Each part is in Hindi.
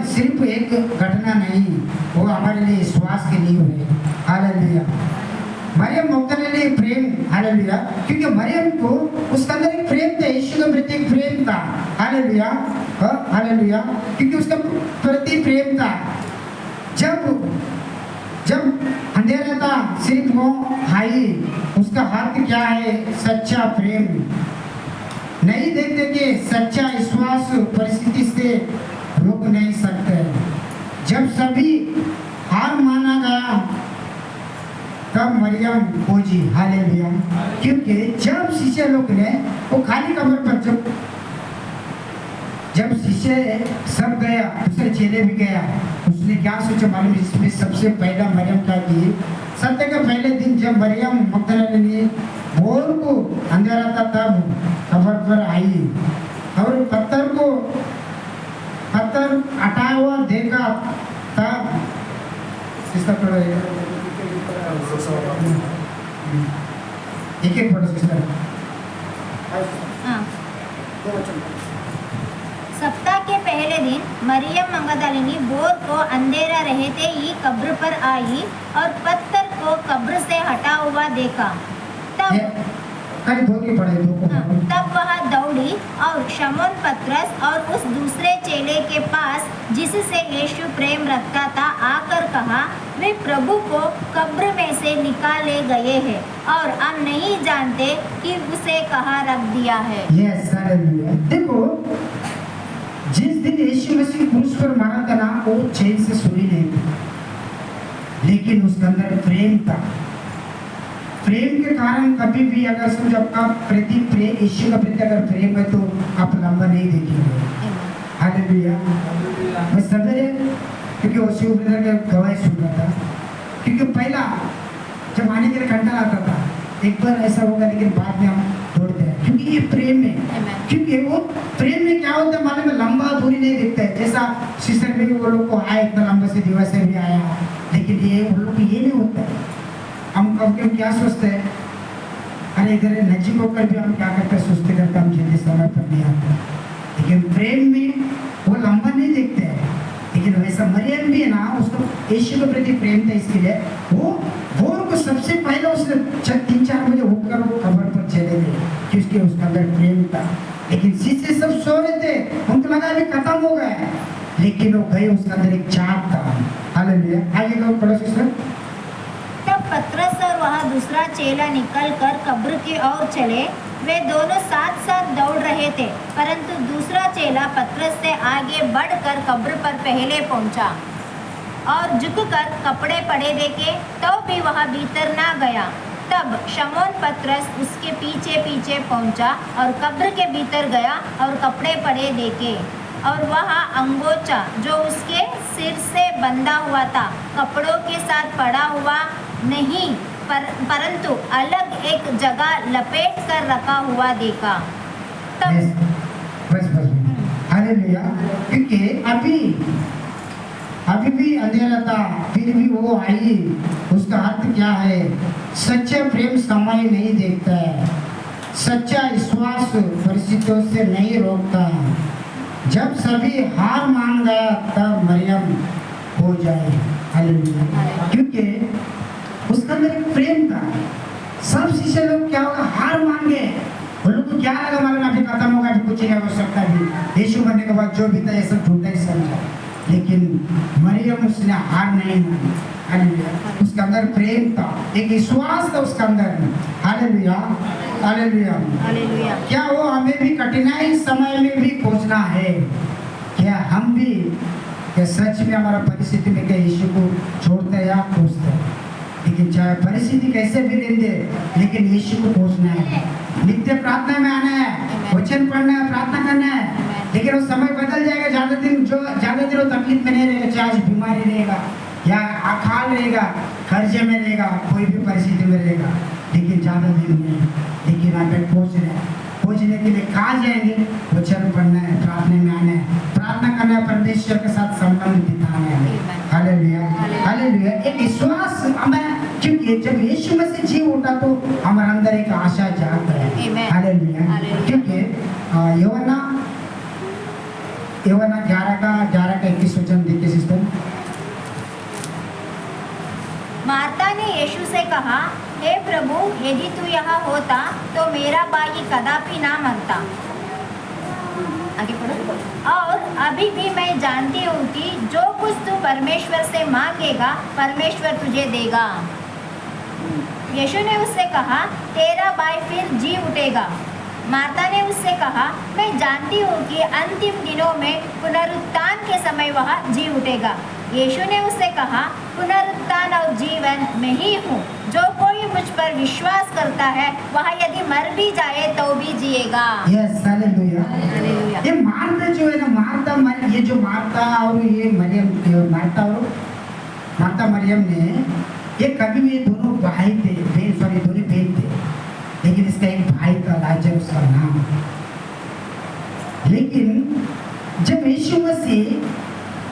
सिर्फ एक घटना नहीं, वो हमारे लिए विश्वास की नींव है। हालेलुया। मरियम मगदलीनी प्रेम, हालेलुया, क्योंकि मरियम को उसका अंदर एक प्रेम था, यीशु के प्रति एक प्रेम था। हालेलुया, हालेलुया, क्योंकि उसका प्रति प्रेम था। जब अंधेरा था, सिर्फ वो आई, उसका हाथ क्या है? सच्चा प्रेम। नहीं देखते कि सच्चा विश्वास परिस्थिति से रोक नहीं सकते। जब सभी हार माना गया तब मरियम खोजी। हालेलुया, क्योंकि जब शिष्य लोग ने वो खाली कब्र पर जब शिष्य सब गया, दूसरे चेले भी गया, उसने क्या सोचा मालूम? इसमें सबसे पहला मरियम क्या की? सत्य के पहले दिन जब मरियम मगदलीनी भोर को अंधेरा था तब कब्र पर आई और पत्थर हटाया हुआ देखा। तब इसका थोड़ा एक पढ़ो सिस्टर। सप्ताह के पहले दिन मरियम मगदलीनी भोर को अंधेरा रहते ही कब्र पर आई और पत्थर को कब्र से हटा हुआ देखा। तब वह दौड़ी और शमौन पतरस और उस दूसरे चेले के पास जिससे यीशु प्रेम रखता था आकर कहा, वे प्रभु को कब्र में से निकाले गए हैं और हम नहीं जानते कि उसे कहाँ रख दिया है। देखो, जिस दिन यीशु मसीह क्रूस पर मारा था ना, वो चैन से सोई नहीं थी, लेकिन उसके अंदर प्रेम था। प्रेम के कारण कभी भी अगर समझो आपका प्रति प्रेम, यीशु का प्रति अगर प्रेम है तो आप लंबा नहीं देखेंगे। हालेलुया। मैं सवेरे क्योंकि वो शिव ब्रदर के गवाही सुन रहा था, क्योंकि पहला जब आने के लिए घंटा आता था, एक बार ऐसा होगा, लेकिन बाद में हम दौड़ते हैं, क्योंकि ये प्रेम है। क्योंकि वो प्रेम में क्या होता है मालूम है? लंबा दूरी नहीं दिखता है। जैसा सिस्टर में भी वो लोग को आया, इतना लंबा से दिवस से भी आया, लेकिन ये वो लोग ये नहीं होता है। हम कब क्या सोचते हैं? अरे इधर नजीक होकर भी हम क्या करते हैं? सोचते करते हम जल्दी समय पर नहीं आते। लेकिन प्रेम में वो लंबा नहीं देखते हैं। लेकिन वैसा मरियम भी है ना, उसको यीशु के प्रति प्रेम था, इसके लिए वो भोर को सबसे पहले उसने 3-4 बजे उठकर वो कब्र पर चले गए, क्योंकि उसका अंदर प्रेम था। लेकिन शिष्य सब सो रहे थे, उनको लगा अभी खत्म हो गया, लेकिन वो गए, उसका अंदर एक चाँद था। हालेलुया। आगे कहो, पढ़ो सिस्टर। तब पतरस और वह दूसरा चेला निकलकर कब्र की ओर चले। वे दोनों साथ साथ दौड़ रहे थे, परंतु दूसरा चेला पतरस से आगे बढ़कर कब्र पर पहले पहुंचा और झुककर कपड़े पड़े देखे, तो भी वह भीतर ना गया। तब शमौन पतरस उसके पीछे पीछे पहुंचा और कब्र के भीतर गया और कपड़े पड़े देखे, और वह अंगोछा जो उसके सिर से बंधा हुआ था कपड़ों के साथ पड़ा हुआ नहीं, परंतु अलग एक जगह लपेट कर रखा हुआ देखा। तब बस हालेलुया। क्योंकि अभी भी अंधेरा था, फिर भी वो आई। उसका अर्थ क्या है? सच्चा प्रेम समय नहीं देखता है, सच्चा विश्वास परिस्थितियों से नहीं रोकता। जब सभी हार मान गया तब मरियम हो जाए। हालेलुया। क्योंकि उसका अंदर एक प्रेम था। सब शिष्य लोग क्या होगा? हार मान गए। उन लोग को क्या लगा मालूम? अभी खत्म होगा, अभी कुछ नहीं हो सकता भी। यीशु मरने के बाद जो भी था ये सब झूठा ही समझा, लेकिन मरियम उसने हार नहीं मानी। हालेलुया। उसके अंदर प्रेम था, एक विश्वास था उसके अंदर। Hallelujah, hallelujah, hallelujah. क्या वो हमें भी कठिनाई समय में भी खोजना है? क्या हम भी क्या सच में हमारा परिस्थिति में क्या यीशु को छोड़ते हैं या खोजते हैं? लेकिन चाहे परिस्थिति कैसे भी लेंगे, लेकिन यीशु को खोजना है, नित्य प्रार्थना में आना है, वचन पढ़ना है, प्रार्थना करना है। लेकिन वो समय बदल जाएगा। ज़्यादा दिन वो तकलीफ में नहीं रहेगा, चाहे आज बीमारी रहेगा या अकाल रहेगा, कर्जे में रहेगा, कोई भी परिस्थिति में रहेगा, लेकिन ज़्यादा दिन नहीं। लेकिन आप पहुँचने के लिए कहाँ जाएंगे? वचन पढ़ना है, प्रार्थना में आना है, प्रार्थना करना है, परमेश्वर के साथ संबंध बिताना है। Hallelujah, hallelujah. एक विश्वास हमें, क्योंकि जब यीशु मसीह जी उठा तो हमारे अंदर एक आशा जागता है। हालेलुया। क्योंकि यूहन्ना 11 का 21 यीशु से कहा, हे प्रभु, यदि तू यहाँ होता तो मेरा भाई कदापि ना मरता। आगे पढ़ो। और अभी भी मैं जानती हूँ कि जो कुछ तू परमेश्वर से मांगेगा परमेश्वर तुझे देगा। यीशु ने उससे कहा, तेरा भाई फिर जी उठेगा। मार्था ने उससे कहा, मैं जानती हूँ कि अंतिम दिनों में पुनरुत्थान के समय वह जी उठेगा। यीशु ने उससे कहा, पुनरुत्थान और जीवन मैं ही हूँ। जो कोई मुझ पर विश्वास करता है वह यदि मर भी जाए तो भी जिएगा। Yes, hallelujah. हालेलुया। ये मार्था जो है ना, ये जो मार्था और ये मरियम, मार्था मरियम ने, ये कभी भी दोनों भाई थे, दोनों बहन थे, लेकिन इसका एक भाई था लाजर, उसका नाम। लेकिन जब यीशु मसीह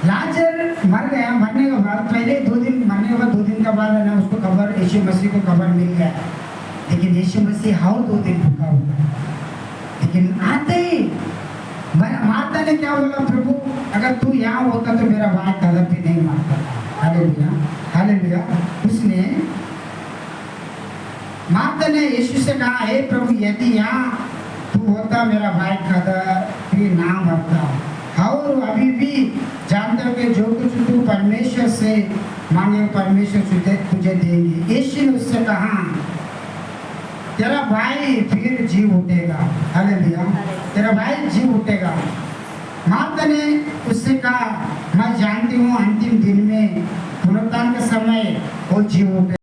लाजर मर गया, मरने के बाद पहले 2 दिन, मरने के बाद 2 दिन के बाद है ना, उसको कब्र, यीशु मसीह को कब्र मिल गया। लेकिन यीशु मसीह और 2 दिन भूखा हुआ। लेकिन आते ही मार्था ने क्या बोला, प्रभु अगर तू यहाँ होता तो मेरा भाई कदापि नहीं मरता। Hallelujah, hallelujah. उसने, मार्था ने यीशु से कहा, हे प्रभु, यदि यहाँ तू होता मेरा भाई कदापि ना मरता। और अभी भी जानते हो कि जो कुछ तू परमेश्वर से मांगे परमेश्वर तुझे देंगे। यीशु ने उससे कहा, तेरा भाई फिर जी उठेगा। हालेलुया, तेरा भाई जी उठेगा। मार्था ने उससे कहा, मैं जानती हूँ अंतिम दिन में पुनरुत्थान के समय वो जी उठेगा।